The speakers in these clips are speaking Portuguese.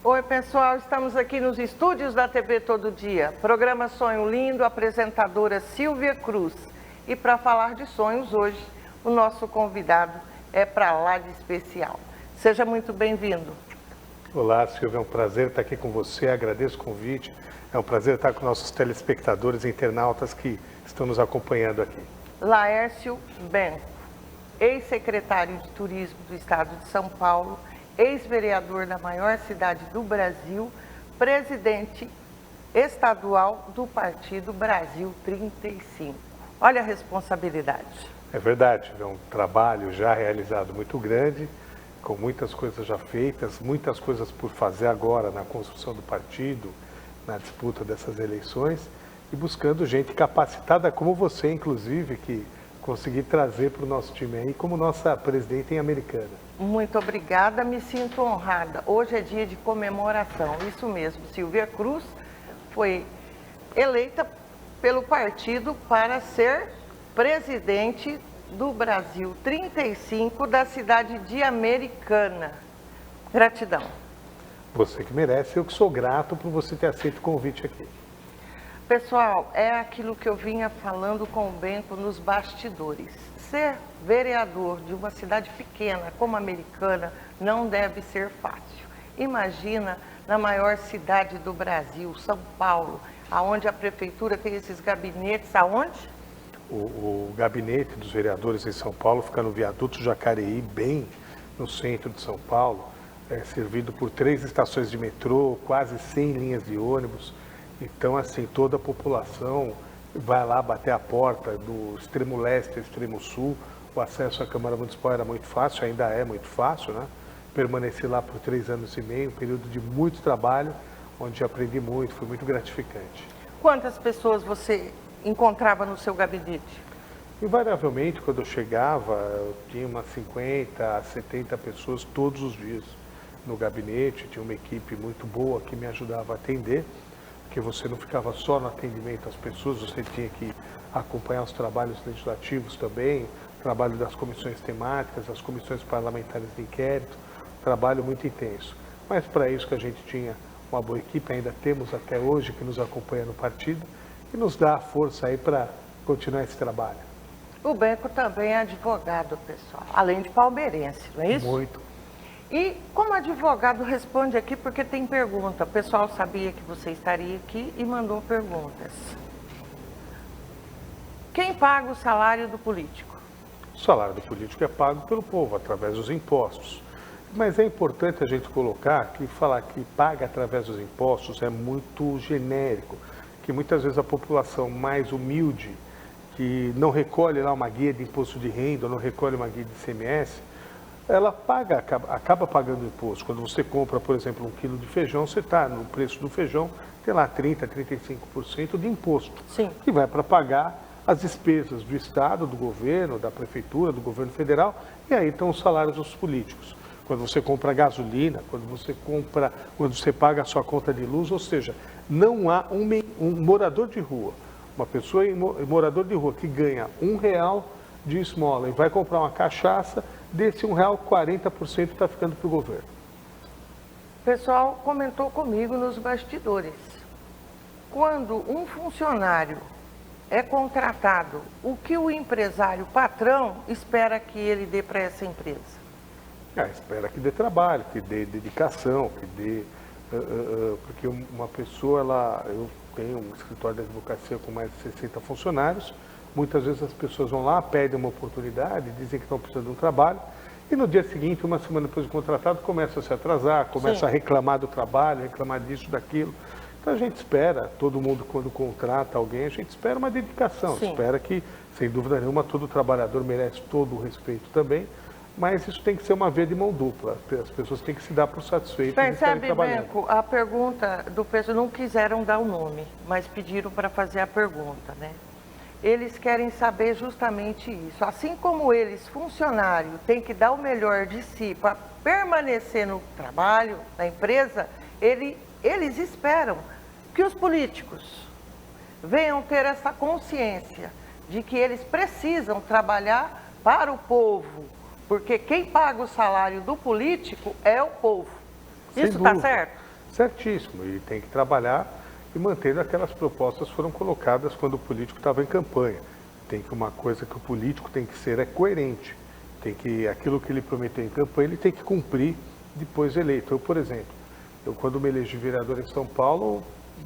Oi, pessoal, estamos aqui nos estúdios da TV Todo Dia. Programa Sonho Lindo, apresentadora Silvia Cruz. E para falar de sonhos hoje, o nosso convidado é para lá de especial. Seja muito bem-vindo. Olá, Silvia, é um prazer estar aqui com você, agradeço o convite. É um prazer estar com nossos telespectadores e internautas que estão nos acompanhando aqui. Laércio Benco, ex-secretário de Turismo do Estado de São Paulo, ex-vereador da maior cidade do Brasil, presidente estadual do Partido Brasil 35. Olha a responsabilidade. É verdade, é um trabalho já realizado muito grande, com muitas coisas já feitas, muitas coisas por fazer agora na construção do partido, na disputa dessas eleições, e buscando gente capacitada como você, inclusive, que consegui trazer para o nosso time aí como nossa presidente em Americana. Muito obrigada, me sinto honrada. Hoje é dia de comemoração, isso mesmo. Silvia Cruz foi eleita pelo partido para ser presidente do Brasil 35 da cidade de Americana. Gratidão. Você que merece, eu que sou grato por você ter aceito o convite aqui. Pessoal, é aquilo que eu vinha falando com o Benco nos bastidores. Ser vereador de uma cidade pequena como Americana não deve ser fácil. Imagina na maior cidade do Brasil, São Paulo, aonde a prefeitura tem esses gabinetes, aonde? O gabinete dos vereadores em São Paulo fica no viaduto Jacareí, bem no centro de São Paulo, servido por 3 estações de metrô, quase 100 linhas de ônibus. Então, assim, toda a população vai lá bater a porta do extremo leste ao extremo sul. O acesso à Câmara Municipal era muito fácil, ainda é muito fácil, né? Permaneci lá por 3 anos e meio, um período de muito trabalho, onde aprendi muito, foi muito gratificante. Quantas pessoas você encontrava no seu gabinete? Invariavelmente, quando eu chegava, eu tinha umas 50 a 70 pessoas todos os dias no gabinete. Tinha uma equipe muito boa que me ajudava a atender, porque você não ficava só no atendimento às pessoas, você tinha que acompanhar os trabalhos legislativos também, o trabalho das comissões temáticas, as comissões parlamentares de inquérito, trabalho muito intenso. Mas para isso que a gente tinha uma boa equipe, ainda temos até hoje, que nos acompanha no partido, e nos dá a força aí para continuar esse trabalho. O Benco também é advogado, pessoal, além de palmeirense, não é isso? Muito. E como advogado responde aqui porque tem pergunta. O pessoal sabia que você estaria aqui e mandou perguntas. Quem paga o salário do político? O salário do político é pago pelo povo, através dos impostos. Mas é importante a gente colocar que falar que paga através dos impostos é muito genérico, que muitas vezes a população mais humilde, que não recolhe lá uma guia de imposto de renda, ou não recolhe uma guia de ICMS, ela paga, acaba pagando imposto. Quando você compra, por exemplo, 1 quilo de feijão, você está no preço do feijão, tem lá 30%, 35% de imposto. Sim. Que vai para pagar as despesas do Estado, do governo, da prefeitura, do governo federal, e aí estão os salários dos políticos. Quando você compra gasolina, quando você paga a sua conta de luz, ou seja, não há um morador de rua, uma pessoa morador de rua que ganha R$1 de esmola e vai comprar uma cachaça, desse R$1, 40% está ficando para o governo. O pessoal comentou comigo nos bastidores. Quando um funcionário é contratado, o que o empresário, patrão, espera que ele dê para essa empresa? Espera que dê trabalho, que dê dedicação, que dê... porque uma pessoa, eu tenho um escritório de advocacia com mais de 60 funcionários, muitas vezes as pessoas vão lá, pedem uma oportunidade, dizem que estão precisando de um trabalho, e no dia seguinte, uma semana depois do contratado, começa a se atrasar, começa a reclamar do trabalho, reclamar disso, daquilo. Então a gente espera, todo mundo quando contrata alguém, a gente espera uma dedicação, espera que, sem dúvida nenhuma, todo trabalhador merece todo o respeito também, mas isso tem que ser uma via de mão dupla, as pessoas têm que se dar por satisfeitas de estarem trabalhando. Benco, a pergunta do pessoal, não quiseram dar o nome, mas pediram para fazer a pergunta, né? Eles querem saber justamente isso. Assim como eles, funcionário, têm que dar o melhor de si para permanecer no trabalho, na empresa, eles esperam que os políticos venham ter essa consciência de que eles precisam trabalhar para o povo, porque quem paga o salário do político é o povo. Isso está certo? Certíssimo, e tem que trabalhar e mantendo aquelas propostas que foram colocadas quando o político estava em campanha. Tem que uma coisa que o político tem que ser coerente, tem que aquilo que ele prometeu em campanha ele tem que cumprir depois de eleito. Eu, por exemplo, quando me elegi vereador em São Paulo,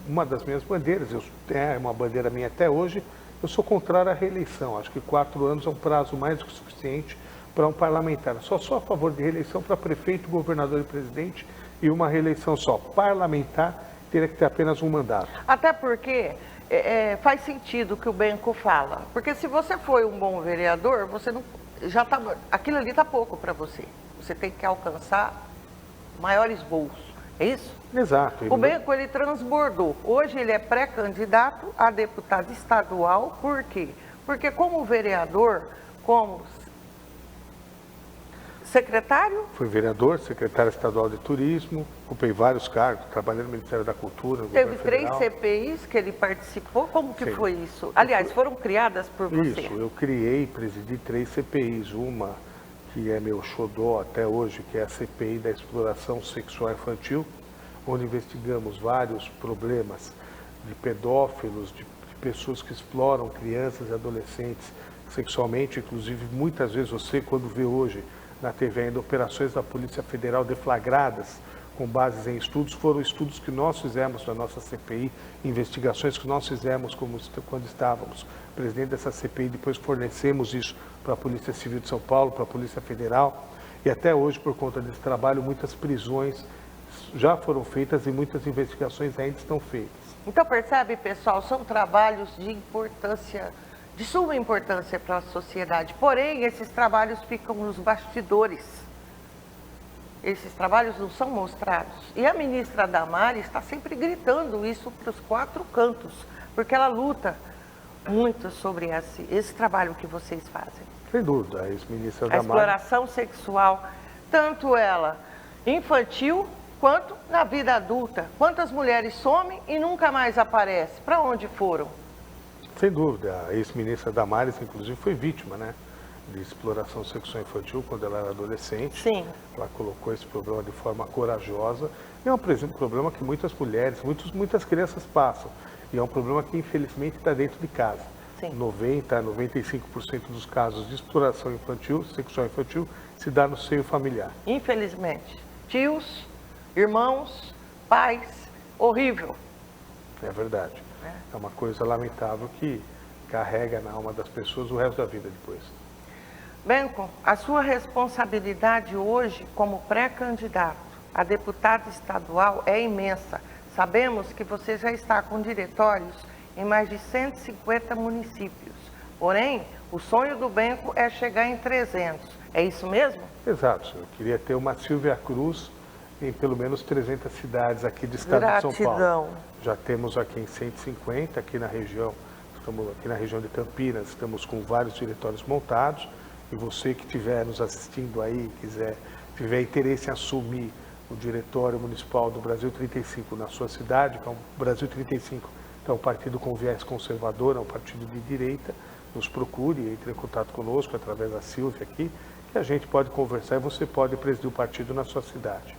uma das minhas bandeiras, é uma bandeira minha até hoje, eu sou contrário à reeleição. Acho que 4 anos é um prazo mais do que suficiente para um parlamentar. Só sou a favor de reeleição para prefeito, governador e presidente e uma reeleição só. Parlamentar teria que ter apenas um mandato. Até porque faz sentido o que o Benco fala. Porque se você foi um bom vereador, você não já tá, aquilo ali está pouco para você. Você tem que alcançar maiores voos. É isso? Exato. O Benco, ele transbordou. Hoje ele é pré-candidato a deputado estadual. Por quê? Porque como vereador, como secretário... Fui vereador, secretário estadual de turismo, ocupei vários cargos, trabalhei no Ministério da Cultura, no Teve Governo 3 Federal. CPIs que ele participou. Como que Sim. foi isso? Aliás, foram criadas por você. Isso, eu criei e presidi 3 CPIs. Uma que é meu xodó até hoje, que é a CPI da exploração sexual infantil, onde investigamos vários problemas de pedófilos, de pessoas que exploram crianças e adolescentes sexualmente, inclusive muitas vezes você, quando vê hoje na TV ainda operações da Polícia Federal deflagradas com bases em estudos, foram estudos que nós fizemos na nossa CPI, investigações que nós fizemos quando estávamos presidente dessa CPI, depois fornecemos isso para a Polícia Civil de São Paulo, para a Polícia Federal, e até hoje, por conta desse trabalho, muitas prisões já foram feitas e muitas investigações ainda estão feitas. Então percebe, pessoal, são trabalhos de importância, de suma importância para a sociedade. Porém, esses trabalhos ficam nos bastidores. Esses trabalhos não são mostrados. E a ministra Damares está sempre gritando isso para os 4 cantos, porque ela luta muito sobre esse trabalho que vocês fazem. Sem dúvida, a ex-ministra A Damares... exploração sexual, tanto ela infantil quanto na vida adulta. Quantas mulheres somem e nunca mais aparecem? Para onde foram? Sem dúvida, a ex-ministra Damares, inclusive, foi vítima, né, de exploração sexual infantil quando ela era adolescente. Sim. Ela colocou esse problema de forma corajosa. E é um problema que muitas mulheres, muitas crianças passam. E é um problema que, infelizmente, está dentro de casa. Sim. 95% dos casos de exploração infantil, sexual infantil, se dá no seio familiar. Infelizmente. Tios, irmãos, pais, horrível. É verdade. É uma coisa lamentável que carrega na alma das pessoas o resto da vida depois. Benco, a sua responsabilidade hoje como pré-candidato a deputado estadual é imensa. Sabemos que você já está com diretórios em mais de 150 municípios. Porém, o sonho do Benco é chegar em 300. É isso mesmo? Exato. Eu queria ter uma Silvia Cruz em pelo menos 300 cidades aqui do estado de São Paulo. Já temos aqui em 150, aqui na região, estamos aqui na região de Campinas, estamos com vários diretórios montados. E você que estiver nos assistindo aí, tiver interesse em assumir o Diretório Municipal do Brasil 35 na sua cidade, que é o Brasil 35, que é um partido com viés conservador, é um partido de direita, nos procure, entre em contato conosco através da Silvia aqui, que a gente pode conversar e você pode presidir o partido na sua cidade.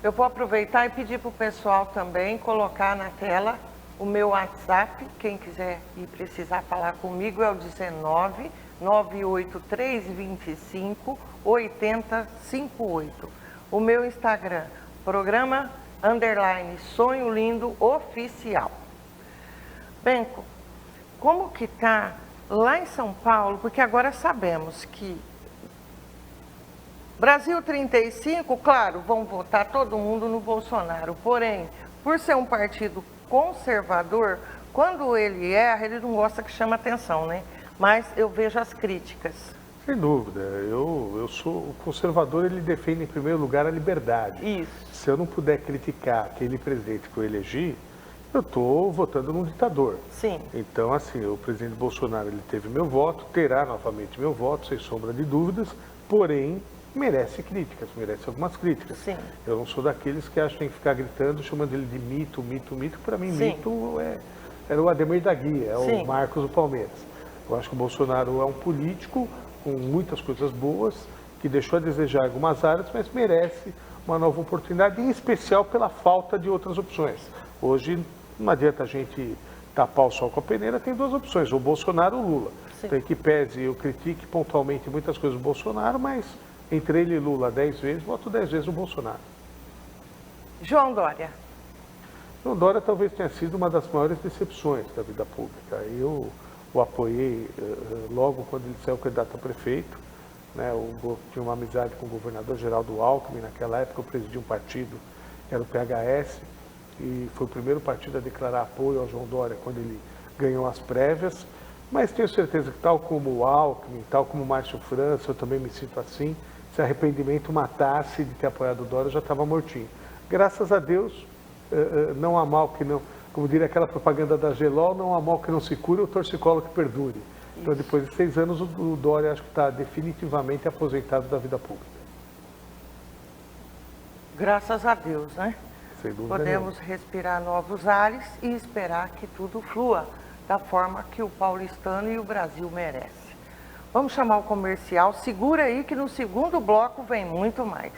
Eu vou aproveitar e pedir para o pessoal também colocar na tela o meu WhatsApp. Quem quiser e precisar falar comigo é o 19 98325 8058. O meu Instagram, programa _Sonho Lindo Oficial. Benco, como que tá lá em São Paulo? Porque agora sabemos que Brasil 35, claro, vão votar todo mundo no Bolsonaro. Porém, por ser um partido conservador, quando ele erra, ele não gosta que chame atenção, né? Mas eu vejo as críticas. Sem dúvida. Eu sou o conservador, ele defende em primeiro lugar a liberdade. Isso. Se eu não puder criticar aquele presidente que eu elegi, eu estou votando num ditador. Sim. Então, assim, o presidente Bolsonaro, ele teve meu voto, terá novamente meu voto, sem sombra de dúvidas, porém, merece críticas, merece algumas críticas. Sim. Eu não sou daqueles que acham que tem que ficar gritando, chamando ele de mito, mito, mito. Para mim, Sim. mito era o Ademir da Guia, é Sim. o Marcos do Palmeiras. Eu acho que o Bolsonaro é um político com muitas coisas boas, que deixou a desejar em algumas áreas, mas merece uma nova oportunidade, em especial pela falta de outras opções. Hoje, não adianta a gente tapar o sol com a peneira, tem duas opções, o Bolsonaro ou o Lula. Tem que pese, eu critique pontualmente muitas coisas do Bolsonaro, mas entre ele e Lula 10 vezes, voto 10 vezes no Bolsonaro. João Dória. João Dória talvez tenha sido uma das maiores decepções da vida pública. Eu o apoiei logo quando ele saiu candidato a prefeito. Né, eu tinha uma amizade com o governador Geraldo Alckmin, naquela época eu presidi um partido, que era o PHS, e foi o primeiro partido a declarar apoio ao João Dória quando ele ganhou as prévias. Mas tenho certeza que tal como o Alckmin, tal como o Márcio França, eu também me sinto assim, se arrependimento matasse de ter apoiado o Dória, eu já estava mortinho. Graças a Deus, não há mal que não, como diria aquela propaganda da Gelol, não há mal que não se cure, o torcicolo que perdure. Então, depois de 6 anos, o Dória acho que está definitivamente aposentado da vida pública. Graças a Deus, né? Sem dúvida Podemos respirar novos ares e esperar que tudo flua da forma que o paulistano e o Brasil merecem. Vamos chamar o comercial. Segura aí que no segundo bloco vem muito mais.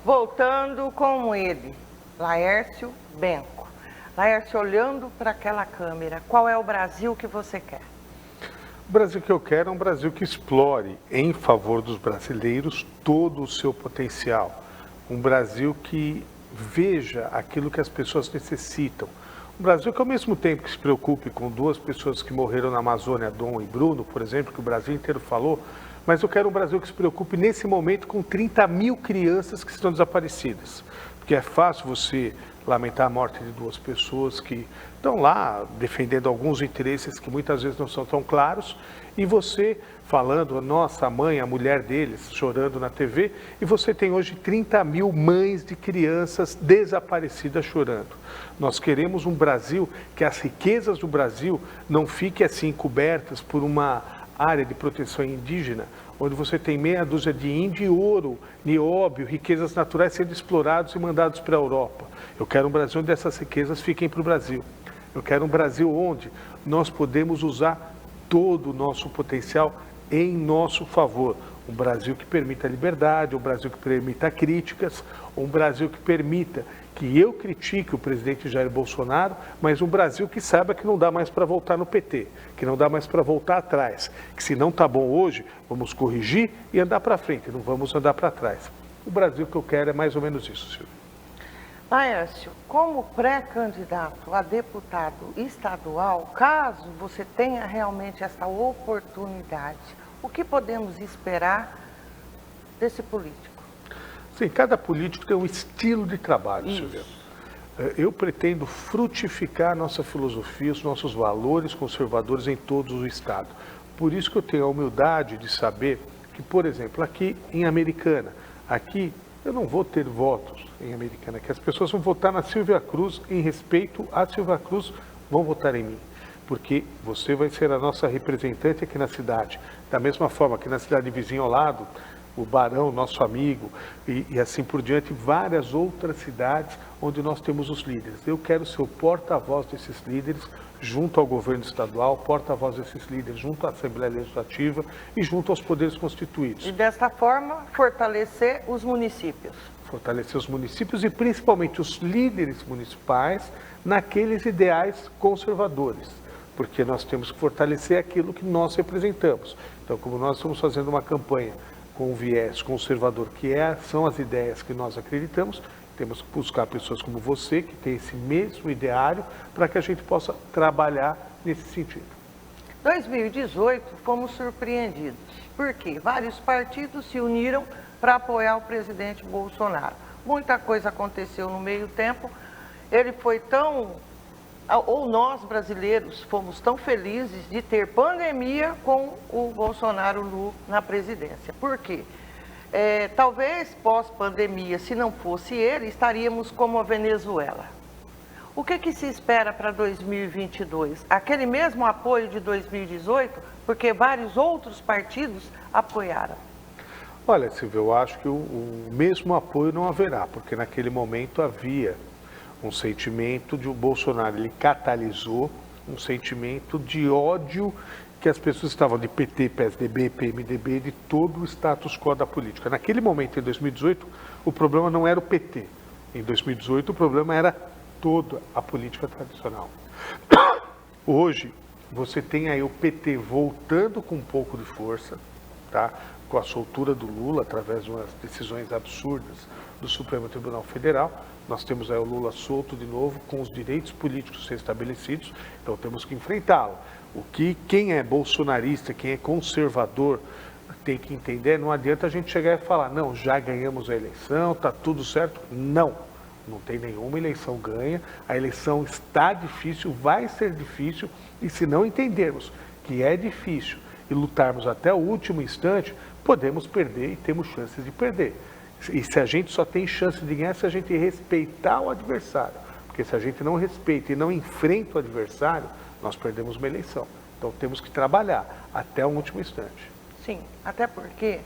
Voltando com ele, Laércio Benco. Laércio, olhando para aquela câmera, qual é o Brasil que você quer? O Brasil que eu quero é um Brasil que explore em favor dos brasileiros todo o seu potencial. Um Brasil que veja aquilo que as pessoas necessitam. Um Brasil que, ao mesmo tempo que se preocupe com 2 pessoas que morreram na Amazônia, Dom e Bruno, por exemplo, que o Brasil inteiro falou, mas eu quero um Brasil que se preocupe nesse momento com 30 mil crianças que estão desaparecidas. Porque é fácil você lamentar a morte de 2 pessoas que estão lá defendendo alguns interesses que muitas vezes não são tão claros, e você falando, nossa, a mãe, a mulher deles, chorando na TV, e você tem hoje 30 mil mães de crianças desaparecidas chorando. Nós queremos um Brasil que as riquezas do Brasil não fiquem assim cobertas por uma área de proteção indígena, onde você tem meia dúzia de índio e ouro, nióbio, riquezas naturais sendo explorados e mandados para a Europa. Eu quero um Brasil onde essas riquezas fiquem para o Brasil. Eu quero um Brasil onde nós podemos usar todo o nosso potencial em nosso favor. Um Brasil que permita a liberdade, um Brasil que permita críticas, um Brasil que permita que eu critique o presidente Jair Bolsonaro, mas um Brasil que saiba que não dá mais para voltar no PT, que não dá mais para voltar atrás, que se não está bom hoje, vamos corrigir e andar para frente, não vamos andar para trás. O Brasil que eu quero é mais ou menos isso, Silvia. Laércio, como pré-candidato a deputado estadual, caso você tenha realmente essa oportunidade, o que podemos esperar desse político? Sim, cada político tem um estilo de trabalho, Silvia. Eu pretendo frutificar nossa filosofia, os nossos valores conservadores em todo o Estado. Por isso que eu tenho a humildade de saber que, por exemplo, aqui em Americana, aqui eu não vou ter votos em Americana, que as pessoas vão votar na Silvia Cruz, em respeito à Silvia Cruz, vão votar em mim. Porque você vai ser a nossa representante aqui na cidade. Da mesma forma que na cidade vizinha ao lado, o Barão, nosso amigo, e assim por diante, várias outras cidades onde nós temos os líderes. Eu quero ser o porta-voz desses líderes junto ao governo estadual, porta-voz desses líderes junto à Assembleia Legislativa e junto aos poderes constituídos. E desta forma, fortalecer os municípios. Fortalecer os municípios e principalmente os líderes municipais naqueles ideais conservadores, porque nós temos que fortalecer aquilo que nós representamos. Então, como nós estamos fazendo uma campanha com um viés conservador, que são as ideias que nós acreditamos, Temos que buscar pessoas como você, que tem esse mesmo ideário, para que a gente possa trabalhar nesse sentido. 2018 fomos surpreendidos, porque vários partidos se uniram para apoiar o presidente Bolsonaro. Muita coisa aconteceu no meio tempo, ele foi tão... ou nós brasileiros fomos tão felizes de ter pandemia com o Bolsonaro na presidência. Por quê? Talvez pós-pandemia, se não fosse ele, estaríamos como a Venezuela. O que se espera para 2022? Aquele mesmo apoio de 2018, porque vários outros partidos apoiaram. Olha, Silvia, eu acho que o mesmo apoio não haverá, porque naquele momento havia um sentimento de o Bolsonaro, ele catalisou um sentimento de ódio que as pessoas estavam de PT, PSDB, PMDB, de todo o status quo da política. Naquele momento, em 2018, o problema não era o PT. Em 2018, o problema era toda a política tradicional. Hoje, você tem aí o PT voltando com um pouco de força, tá? Com a soltura do Lula, através de umas decisões absurdas do Supremo Tribunal Federal. Nós temos aí o Lula solto de novo, com os direitos políticos estabelecidos, então temos que enfrentá-lo. Quem é bolsonarista, quem é conservador, tem que entender, não adianta a gente chegar e falar, não, já ganhamos a eleição, está tudo certo. Não tem nenhuma eleição ganha, a eleição está difícil, vai ser difícil, e se não entendermos que é difícil e lutarmos até o último instante, podemos perder e temos chances de perder. E se a gente só tem chance de ganhar se a gente respeitar o adversário, porque se a gente não respeita e não enfrenta o adversário, nós perdemos uma eleição. Então temos que trabalhar até o último instante. Sim, até porque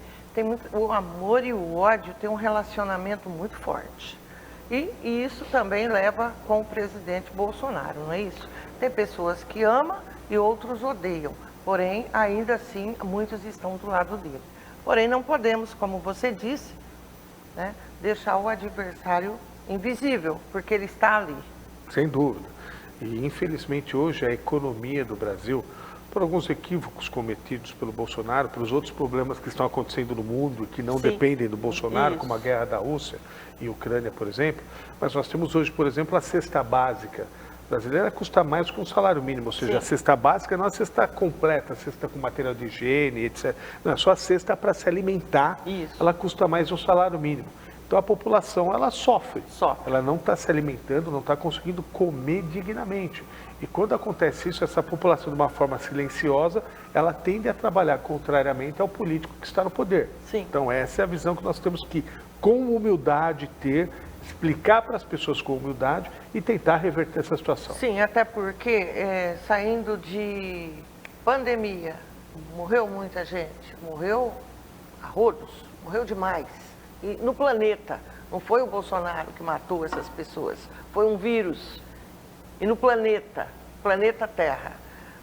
o amor e o ódio têm um relacionamento muito forte. E isso também leva com o presidente Bolsonaro, não é isso? Tem pessoas que amam e outros odeiam, porém, ainda assim, muitos estão do lado dele. Porém, não podemos, como você disse, né, deixar o adversário invisível, porque ele está ali. Sem dúvida. E, infelizmente, hoje a economia do Brasil, por alguns equívocos cometidos pelo Bolsonaro, pelos outros problemas que estão acontecendo no mundo e que não dependem do Bolsonaro, como a guerra da Rússia e Ucrânia, por exemplo, mas nós temos hoje, por exemplo, a cesta básica brasileira custa mais que um salário mínimo, ou seja, a cesta básica não é a cesta completa, a cesta com material de higiene, etc. Não, é só a cesta para se alimentar, ela custa mais de um salário mínimo. Então a população, ela sofre, ela não está se alimentando, não está conseguindo comer dignamente. E quando acontece isso, essa população, de uma forma silenciosa, ela tende a trabalhar contrariamente ao político que está no poder. Então essa é a visão que nós temos que, com humildade, explicar para as pessoas com humildade e tentar reverter essa situação. Sim, até porque saindo de pandemia, morreu muita gente, morreu a rodos, morreu demais. E no planeta, não foi o Bolsonaro que matou essas pessoas, foi um vírus. E no planeta Terra.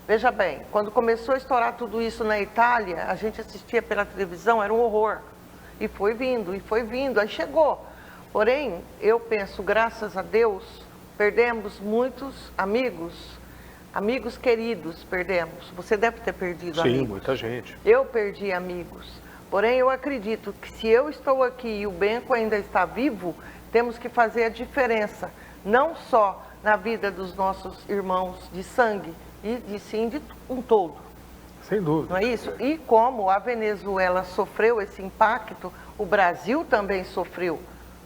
Veja bem, quando começou a estourar tudo isso na Itália, a gente assistia pela televisão, era um horror. E foi vindo, aí chegou. Porém, eu penso, graças a Deus, perdemos muitos amigos queridos perdemos. Você deve ter perdido amigos. Sim, muita gente. Eu perdi amigos. Porém, eu acredito que se eu estou aqui e o Benco ainda está vivo, temos que fazer a diferença, não só na vida dos nossos irmãos de sangue, e sim de um todo. Sem dúvida. Não é isso? E como a Venezuela sofreu esse impacto, o Brasil também sofreu.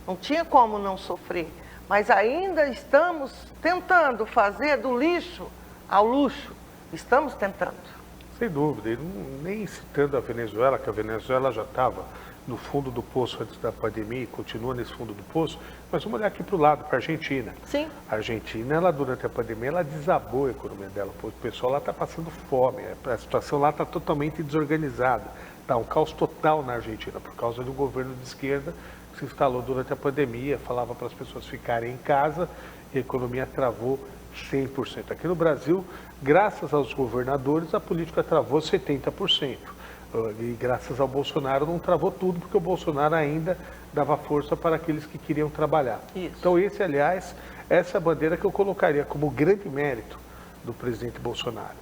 Não tinha como não sofrer. Mas ainda estamos tentando fazer do lixo ao luxo. Estamos tentando. Sem dúvida. E nem citando a Venezuela, que a Venezuela já estava no fundo do poço antes da pandemia e continua nesse fundo do poço, mas vamos olhar aqui para o lado, para a Argentina. Sim. A Argentina, ela, durante a pandemia, ela desabou a economia dela. O pessoal lá está passando fome, a situação lá está totalmente desorganizada. Está um caos total na Argentina, por causa do governo de esquerda que se instalou durante a pandemia, falava para as pessoas ficarem em casa e a economia travou 100%. Aqui no Brasil, graças aos governadores, a política travou 70%. E graças ao Bolsonaro não travou tudo, porque o Bolsonaro ainda dava força para aqueles que queriam trabalhar. Então essa é a bandeira que eu colocaria como grande mérito do presidente Bolsonaro.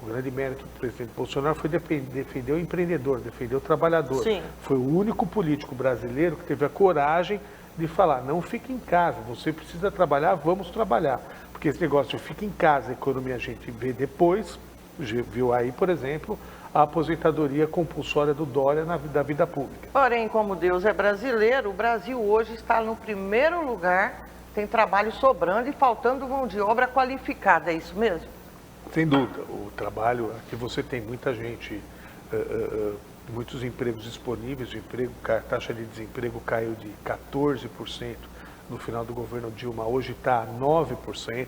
O grande mérito do presidente Bolsonaro foi defender o empreendedor, defender o trabalhador. Sim. Foi o único político brasileiro que teve a coragem de falar, não fique em casa, você precisa trabalhar, vamos trabalhar. Porque esse negócio de fica em casa, a economia a gente vê depois, viu aí, por exemplo, a aposentadoria compulsória do Dória da vida pública. Porém, como Deus é brasileiro, o Brasil hoje está no primeiro lugar, tem trabalho sobrando e faltando mão de obra qualificada, é isso mesmo? Sem dúvida, o trabalho, aqui você tem muita gente, muitos empregos disponíveis, a taxa de desemprego caiu de 14% no final do governo Dilma, hoje está a 9%,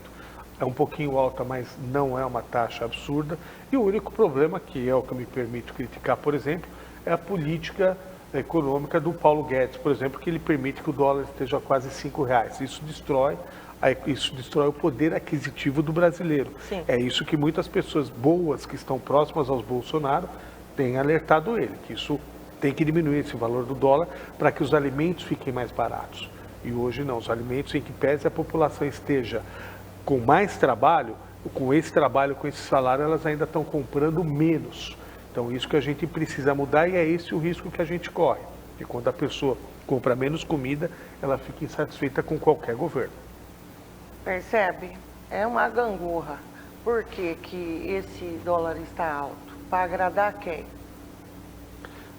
é um pouquinho alta, mas não é uma taxa absurda, e o único problema, que é o que eu me permito criticar, por exemplo, é a política econômica do Paulo Guedes, por exemplo, que ele permite que o dólar esteja a quase R$5. Isso destrói o poder aquisitivo do brasileiro. Sim. É isso que muitas pessoas boas que estão próximas aos Bolsonaro têm alertado ele, que isso tem que diminuir esse valor do dólar para que os alimentos fiquem mais baratos. E hoje não, os alimentos, em que pese a população esteja com mais trabalho, com esse trabalho, com esse salário, elas ainda estão comprando menos. Então, isso que a gente precisa mudar e é esse o risco que a gente corre. E quando a pessoa compra menos comida, ela fica insatisfeita com qualquer governo. Percebe? É uma gangorra. Por que que esse dólar está alto? Para agradar quem?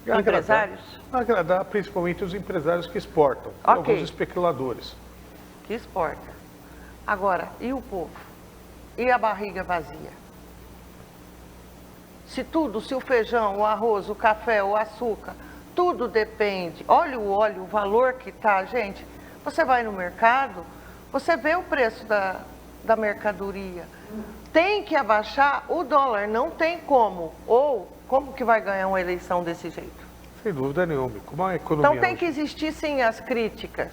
Empresários? Agradar principalmente os empresários que exportam, e Ok. alguns especuladores. Que exporta. Agora, e o povo? E a barriga vazia? Se o feijão, o arroz, o café, o açúcar, tudo depende. Olha o óleo, o valor que tá, gente. Você vai no mercado, você vê o preço da mercadoria. Tem que abaixar o dólar, não tem como. Ou como que vai ganhar uma eleição desse jeito? Sem dúvida nenhuma. Como a economia Então tem que existir sim as críticas.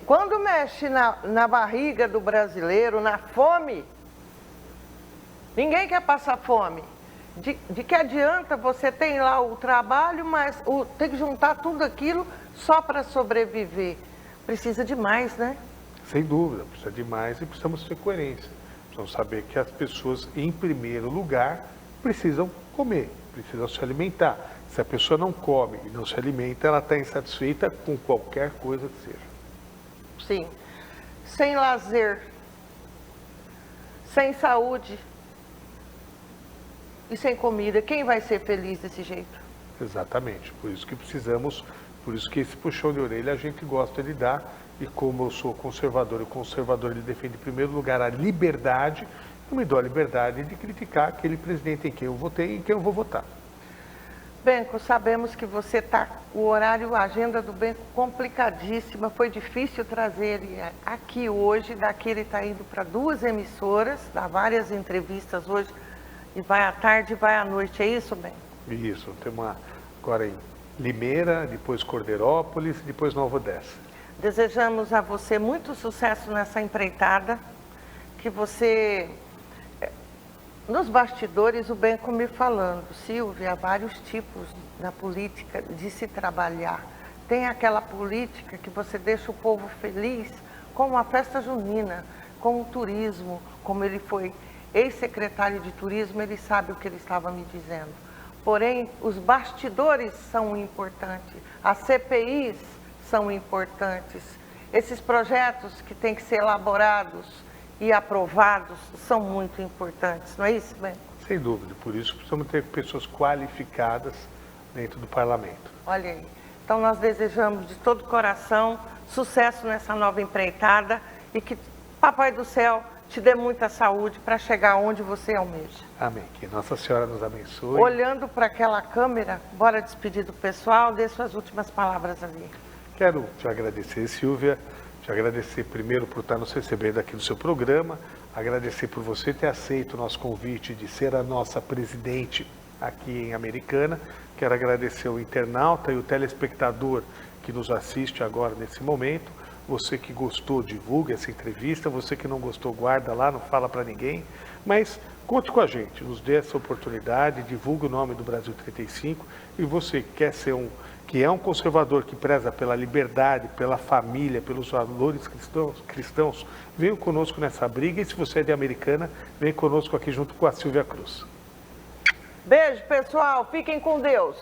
Quando mexe na barriga do brasileiro, na fome, ninguém quer passar fome. De que adianta você tem lá o trabalho, mas tem que juntar tudo aquilo só para sobreviver. Precisa de mais, né? Sem dúvida, precisa de mais e precisamos ter coerência. Precisamos saber que as pessoas, em primeiro lugar, precisam comer, precisam se alimentar. Se a pessoa não come e não se alimenta, ela está insatisfeita com qualquer coisa que seja. Sim. Sem lazer, sem saúde e sem comida, quem vai ser feliz desse jeito? Exatamente, por isso que precisamos, por isso que esse puxão de orelha a gente gosta de dar, e como eu sou conservador, e o conservador ele defende em primeiro lugar a liberdade, eu me dou a liberdade de criticar aquele presidente em quem eu votei e em quem eu vou votar. Benco, sabemos que você está, o horário, a agenda do Benco complicadíssima, foi difícil trazer ele aqui hoje, daqui ele está indo para 2 emissoras, dá várias entrevistas hoje, e vai à tarde e vai à noite, é isso, Benco? Isso, tem agora em Limeira, depois Cordeirópolis, depois Nova Odessa. Desejamos a você muito sucesso nessa empreitada, que você, nos bastidores, o Benco me falando, Silvia, há vários tipos na política de se trabalhar. Tem aquela política que você deixa o povo feliz com uma festa junina, com o turismo, como ele foi ex-secretário de turismo, ele sabe o que ele estava me dizendo. Porém, os bastidores são importantes, as CPIs são importantes, esses projetos que têm que ser elaborados e aprovados são muito importantes, não é isso, Benco? Sem dúvida, por isso precisamos ter pessoas qualificadas dentro do parlamento. Olha aí, então nós desejamos de todo o coração sucesso nessa nova empreitada e que Papai do Céu te dê muita saúde para chegar onde você almeja. Amém. Que Nossa Senhora nos abençoe. Olhando para aquela câmera, bora despedir do pessoal, dê suas últimas palavras ali. Quero te agradecer, Silvia, te agradecer primeiro por estar nos recebendo aqui no seu programa, agradecer por você ter aceito o nosso convite de ser a nossa presidente aqui em Americana. Quero agradecer o internauta e o telespectador que nos assiste agora nesse momento. Você que gostou, divulgue essa entrevista. Você que não gostou, guarda lá, não fala para ninguém. Mas conte com a gente, nos dê essa oportunidade, divulgue o nome do Brasil 35. E você que é um conservador que preza pela liberdade, pela família, pelos valores cristãos, venha conosco nessa briga. E se você é de Americana, venha conosco aqui junto com a Silvia Cruz. Beijo, pessoal. Fiquem com Deus.